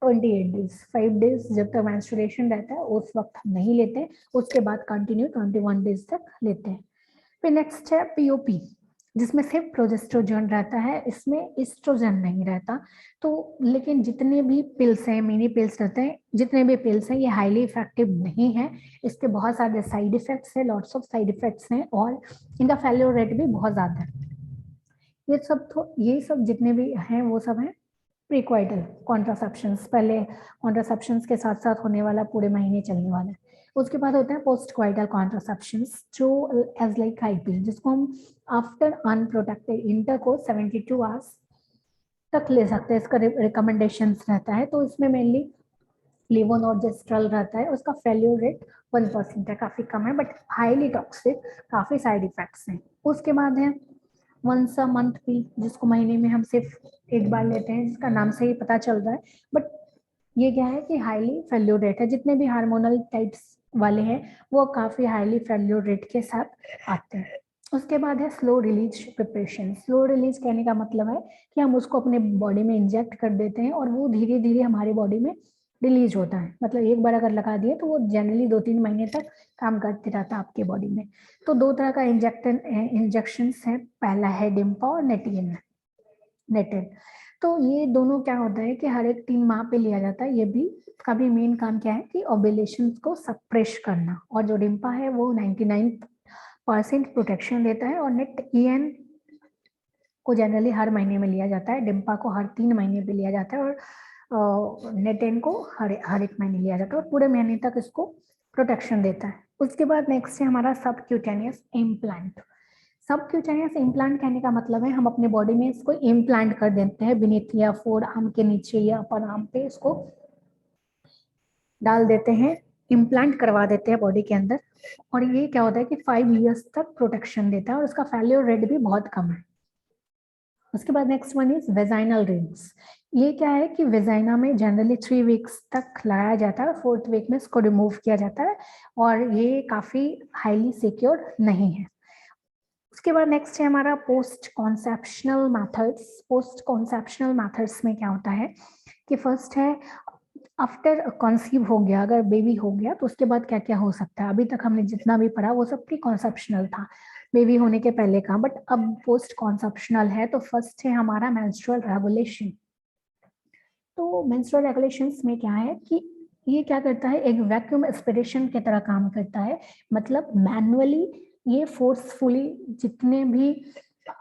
28 डेज। 5 डेज जब तक मेंस्ट्रुएशन रहता है उस वक्त हम नहीं लेते, उसके बाद कंटिन्यू 21 डेज तक लेते हैं। फिर नेक्स्ट है पीओपी। जिसमें सिर्फ प्रोजेस्टेरोन रहता है, इसमें एस्ट्रोजन नहीं रहता। तो लेकिन जितने भी पिल्स हैं, मिनी पिल्स रहते हैं, जितने भी पिल्स हैं, ये हाईली इफेक्टिव नहीं है। इसके बहुत सारे साइड इफेक्ट्स हैं, लॉट्स ऑफ साइड इफेक्ट्स हैं, और इनका फेल्योर रेट भी बहुत ज्यादा है। ये सब जितने भी हैं वो सब हैं प्रीक्वाइटल कॉन्ट्रासेप्शंस, पहले कॉन्ट्रासेप्शंस के साथ साथ होने वाला, पूरे महीने चलने वाला है। उसके बाद होते हैं पोस्ट क्वाइटल कॉन्ट्रासेप्शंस, जो एज लाइक आईपी, जिसको हम आफ्टर अनप्रोटेक्टेड इंटरकोर्स 72 आवर्स तक ले सकते हैं। इसका रिकमेंडेशंस रहता है। तो इसमें मेनली लेवोनॉर्जेस्ट्रल रहता है, उसका फेल्योर रेट 1% है, काफी कम है, बट हाईली टॉक्सिक, काफी साइड इफेक्ट्स हैं। उसके बाद है वंस अ मंथ पिल, जिसको महीने में हम सिर्फ एक बार लेते हैं, जिसका नाम से ही पता चल रहा है। बट ये क्या है कि हाईली फेल्योर रेट है। जितने भी हार्मोनल टाइप्स वाले हैं वो काफी हाईली फेल्योर रेट के साथ आते हैं। उसके बाद है slow release preparation. Slow release कहने का मतलब है कि हम उसको अपने बॉडी में इंजेक्ट कर देते हैं और वो धीरे धीरे हमारी बॉडी में रिलीज होता है। मतलब एक बार अगर लगा दिए तो वो जनरली 2-3 महीने तक काम करते रहता है आपके बॉडी में। तो दो तरह का इंजेक्शन है, पहला है डिम्पा और नेटेड। तो ये दोनों क्या होता है कि हर एक 3 माह पे लिया जाता है। ये भी का भी मेन काम क्या है कि ओव्यूलेशन को सप्रेस करना। और जो डिम्पा है वो 99% प्रोटेक्शन देता है, और नेट ईएन को जनरली हर महीने में लिया जाता है, डिम्पा को हर 3 महीने पे लिया जाता है, और नेटेन को हर एक महीने लिया जाता है, और पूरे महीने तक इसको प्रोटेक्शन देता है। उसके बाद नेक्स्ट है हमारा सबक्यूटेनियस इम्प्लांट। सबक्यूटेनियस इम्प्लांट कहने का मतलब है हम अपने बॉडी में इसको इम्प्लांट कर देते हैं, बीनीथ या फोर आर्म के नीचे या अपर आर्म पे इसको डाल देते हैं, इम्प्लांट करवा देते हैं बॉडी के अंदर। और ये क्या होता है कि 5 इयर्स तक प्रोटेक्शन देता है, और उसका फेल्योर रेट भी बहुत कम है। उसके बाद next one is vaginal rings. ये क्या है कि वेजाइना में जनरली 3 वीक्स तक लगाया जाता है, 4th वीक में इसको रिमूव किया जाता है, और ये काफी हाईली सिक्योर नहीं है। उसके बाद नेक्स्ट है हमारा post conceptional methods. Post conceptional methods में क्या होता है कि फर्स्ट है आफ्टर कंसीव हो गया, अगर बेबी हो गया तो उसके बाद क्या क्या हो सकता है। अभी तक हमने जितना भी पढ़ा वो सब प्री कॉन्सेप्शनल था, बेबी होने के पहले का, बट अब पोस्ट कॉन्सेप्शनल है। तो फर्स्ट है हमारा मेंस्ट्रुअल रेगुलेशन। तो मेंस्ट्रुअल रेगुलेशंस में क्या है कि ये क्या करता है, एक वैक्यूम एस्पिरेशन की तरह काम करता है। मतलब मैनुअली ये फोर्सफुली जितने भी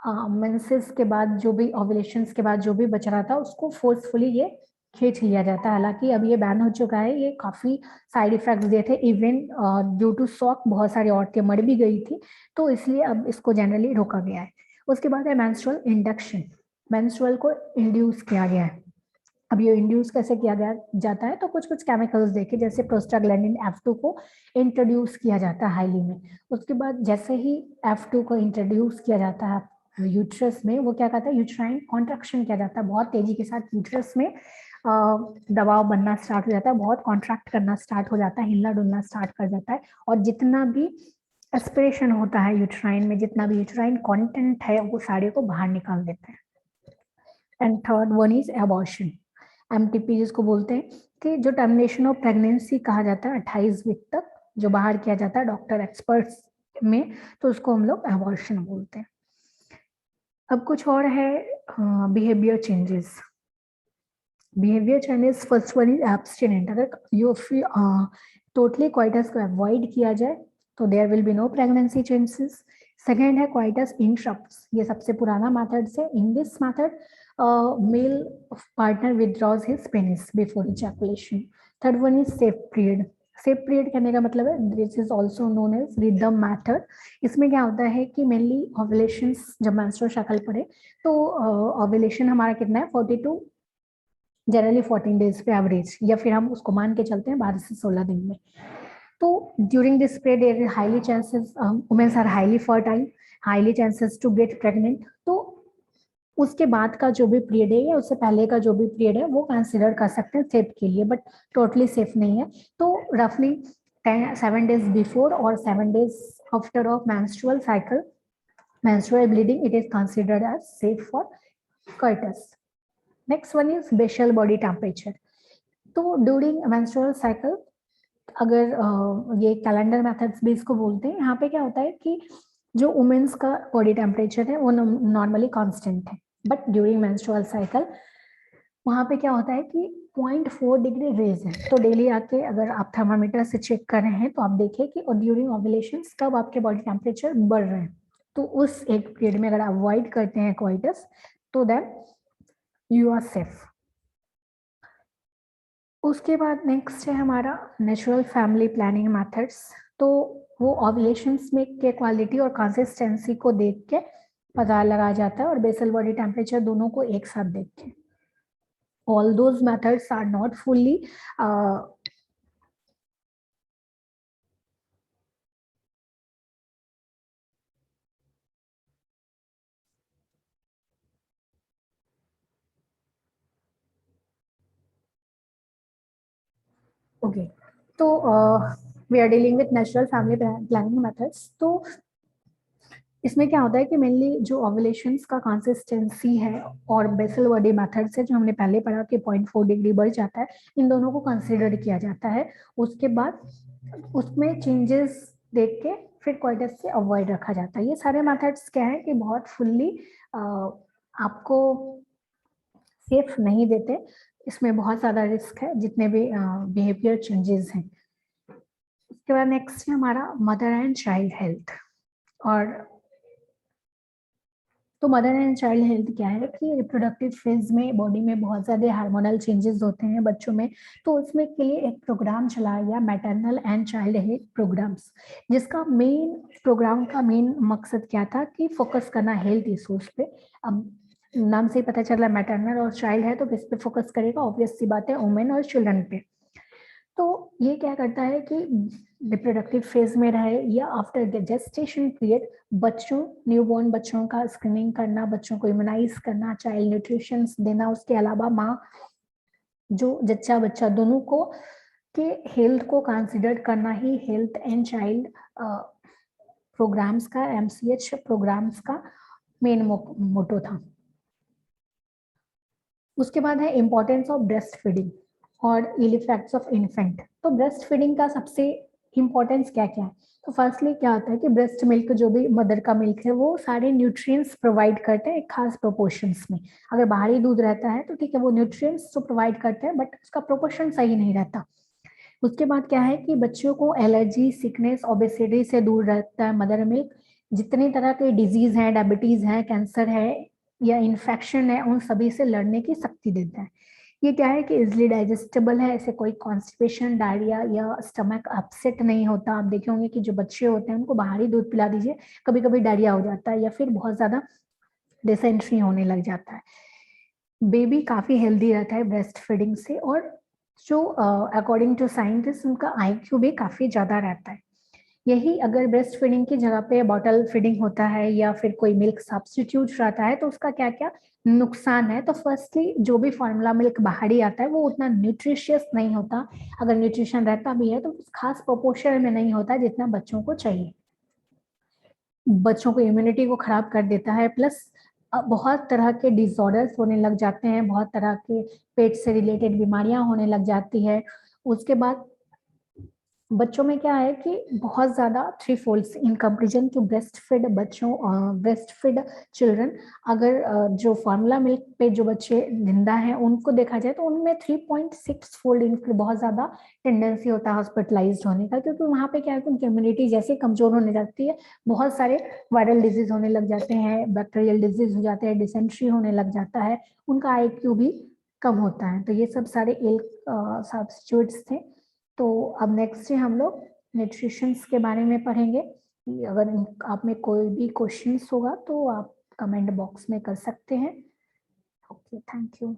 मेंसेस के बाद जो भी ओव्यूलेशंस के बाद जो भी बच रहा था उसको फोर्सफुली ये खींच लिया जाता है। हालांकि अब ये बैन हो चुका है, ये काफी साइड इफेक्ट्स दिए थे, इवन ड्यू टू शॉक बहुत सारी औरतें मर भी गई थी, तो इसलिए अब इसको जनरली रोका गया है। उसके बाद है मेंस्ट्रुअल इंडक्शन। मेंस्ट्रुअल को इंड्यूस किया गया है। अब ये इंड्यूस कैसे किया गया जाता है, तो कुछ कुछ केमिकल्स देखे, जैसे प्रोस्टाग्लैंडिन F2 को इंट्रोड्यूस किया जाता है हाईली में। उसके बाद जैसे ही F2 को इंट्रोड्यूस किया जाता है यूट्रस में, वो क्या कहता है, यूट्राइन कॉन्ट्रैक्शन किया जाता है। बहुत तेजी के साथ यूट्रस में दबाव बनना स्टार्ट हो जाता है, बहुत कॉन्ट्रैक्ट करना स्टार्ट हो जाता है, हिलना डुलना स्टार्ट कर जाता है, और जितना भी एस्पिरेशन होता है यूट्राइन में, जितना भी यूट्राइन कंटेंट है वो सारे को बाहर निकाल देते हैं। And third one is abortion. MTP जिसको बोलते हैं, कि जो टर्मिनेशन ऑफ प्रेगनेंसी कहा जाता है 28 वीक तक जो बाहर किया जाता है डॉक्टर एक्सपर्ट्स में, तो उसको हम लोग एबॉर्शन बोलते हैं। अब कुछ और है behaviour changes. Behaviour changes first one is abstinent. अगर यू टोटली क्वाइटस को अवॉइड किया जाए तो there will be no pregnancy changes. Second है क्वाइटस इंटरप्ट्स, ये सबसे पुराना मेथड से। In this method male partner withdraws his penis before ejaculation. Third one is safe period. Safe period कहने का मतलब है this is also known as rhythm method. इसमें क्या होता है कि मेनली ओव्यूलेशन जब मेंस्ट्रुअल साइकिल पड़े तो ओव्यूलेशन हमारा कितना है 42, जनरली 14 डेज पे एवरेज, या फिर हम उसको मान के चलते हैं 12 से 16 दिन में। तो during this period highly chances womens are highly fertile, highly chances to get pregnant. तो उसके बाद का जो भी पीरियड है या उससे पहले का जो भी पीरियड है वो कंसिडर कर सकते हैं सेफ के लिए, बट टोटली सेफ नहीं है। तो रफली 7 डेज बिफोर और 7 days after of menstrual cycle, menstrual bleeding, it is considered as safe for coitus. Next one is basal body temperature. तो ड्यूरिंग मेंस्ट्रुअल साइकिल, अगर ये कैलेंडर मेथड्स भी इसको बोलते हैं, यहाँ पे क्या होता है कि जो वुमेन्स का बॉडी टेम्परेचर है वो नॉर्मली कांस्टेंट है, बट ड्यूरिंग मेंस्ट्रुअल साइकिल वहां पे क्या होता है कि 0.4 डिग्री रेज है। तो डेली आके अगर आप थर्मामीटर से चेक कर रहे हैं तो आप देखिए कि ड्यूरिंग ओव्यूलेशन कब आपके बॉडी टेम्परेचर बढ़ रहे हैं। तो उस एक पीरियड में अगर आप अवॉइड करते हैं कोइटस तो देन यू आर सेफ। उसके बाद नेक्स्ट है हमारा नेचुरल फैमिली प्लानिंग मेथड्स। तो वो ओव्यूलेशंस में के क्वालिटी और कंसिस्टेंसी को देख के पता लगा जाता है और बेसल बॉडी टेम्परेचर दोनों को एक साथ देख के। all those methods are not fully okay. तो we are dealing with natural family planning methods। तो इसमें क्या होता है कि मेनली जो ओव्यूलेशंस का कंसिस्टेंसी है और बेसल बॉडी मेथड से जो हमने पहले पढ़ा कि 0.4 डिग्री बढ़ जाता है, इन दोनों को कंसीडर किया जाता है। उसके बाद उसमें चेंजेस देख के फिर कोइटस से अवॉइड रखा जाता है। ये सारे मेथड्स क्या है कि बहुत फुल्ली आपको सेफ नहीं देते, इसमें बहुत ज्यादा रिस्क है जितने भी बिहेवियर चेंजेस हैं। उसके बाद नेक्स्ट है हमारा मदर एंड चाइल्ड हेल्थ। और तो मदर एंड चाइल्ड हेल्थ क्या है कि रिप्रोडक्टिव फेज में बॉडी में बहुत ज्यादा हार्मोनल चेंजेस होते हैं बच्चों में। तो उसमें के लिए एक प्रोग्राम चलाया गया maternal and child health programmes, जिसका मेन प्रोग्राम का मेन मकसद क्या था कि फोकस करना हेल्थ इश्यूज पे। अब नाम से ही पता चल रहा है मैटरनल और चाइल्ड है तो किस पे फोकस करेगा, ऑब्वियस सी बात है वुमेन और चिल्ड्रन पे। तो ये क्या करता है कि रिप्रोडक्टिव फेज में रहे या आफ्टर द जेस्टेशन पीरियड बच्चों न्यूबॉर्न बच्चों का स्क्रीनिंग करना, बच्चों को इम्यूनाइज करना, चाइल्ड न्यूट्रिशन देना। उसके अलावा माँ जो जच्चा बच्चा दोनों को के हेल्थ को कंसिडर करना ही हेल्थ एंड चाइल्ड प्रोग्राम्स का, एमसीएच प्रोग्राम्स का मेन मोटो था। उसके बाद है इम्पोर्टेंस ऑफ ब्रेस्ट फीडिंग और इल इफेक्ट्स ऑफ इन्फेंट। तो ब्रेस्ट फीडिंग का सबसे इम्पोर्टेंस क्या क्या है? तो फर्स्टली क्या होता है कि ब्रेस्ट मिल्क जो भी मदर का मिल्क है वो सारे न्यूट्रिएंट्स प्रोवाइड करते हैं एक खास प्रोपोर्शंस में। अगर बाहरी दूध रहता है तो ठीक है वो न्यूट्रिएंट्स तो प्रोवाइड करते हैं बट उसका प्रोपोर्शन सही नहीं रहता। उसके बाद क्या है कि बच्चों को एलर्जी, सिकनेस, ओबेसिटी से दूर रहता है मदर मिल्क। जितनी तरह के डिजीज हैं, डायबिटीज है, कैंसर है या इन्फेक्शन है, उन सभी से लड़ने की शक्ति देता है। ये क्या है कि इजिली डाइजेस्टेबल है, ऐसे कोई कॉन्स्टिपेशन, डायरिया या स्टमक अपसेट नहीं होता। आप देखे होंगे कि जो बच्चे होते हैं उनको बाहरी दूध पिला दीजिए, कभी कभी डायरिया हो जाता है या फिर बहुत ज्यादा डिसेंट्री होने लग जाता है। बेबी काफी हेल्दी रहता है ब्रेस्ट फीडिंग से। और जो अकॉर्डिंग टू साइंटिस्ट उनका आईक्यू भी काफी ज्यादा रहता है। यही अगर ब्रेस्ट फीडिंग की जगह पे बॉटल फीडिंग होता है या फिर कोई मिल्क सब्स्टिट्यूट रहता है तो उसका क्या क्या नुकसान है? तो फर्स्टली जो भी फॉर्मूला मिल्क बाहरी आता है वो उतना न्यूट्रिशियस नहीं होता। अगर न्यूट्रिशन रहता भी है तो खास प्रोपोर्शन में नहीं होता जितना बच्चों को चाहिए। बच्चों को इम्यूनिटी को खराब कर देता है, प्लस बहुत तरह के डिसऑर्डर्स होने लग जाते हैं, बहुत तरह के पेट से रिलेटेड बीमारियां होने लग जाती है। उसके बाद बच्चों में क्या है कि बहुत ज्यादा three folds in comparison to breast feed बच्चों, ब्रेस्ट फीड चिल्ड्रन। अगर जो फार्मूला मिल्क पे जो बच्चे जिंदा हैं उनको देखा जाए तो उनमें 3.6 फोल्ड बहुत ज्यादा टेंडेंसी होता है हॉस्पिटलाइज होने का, क्योंकि वहाँ पे क्या है कि उनकी इम्यूनिटी जैसे कमजोर होने लगती है, बहुत सारे वायरल डिजीज होने लग जाते हैं, बैक्टीरियल डिजीज हो जाते हैं, डिसेंट्री होने लग जाता है, उनका आईक्यू भी कम होता है। तो ये सब सारे इल सब्स्टिट्यूट्स थे। तो अब नेक्स्ट हम लोग न्यूट्रिशंस के बारे में पढ़ेंगे। अगर आप में कोई भी क्वेश्चंस होगा तो आप कमेंट बॉक्स में कर सकते हैं। Okay, thank you.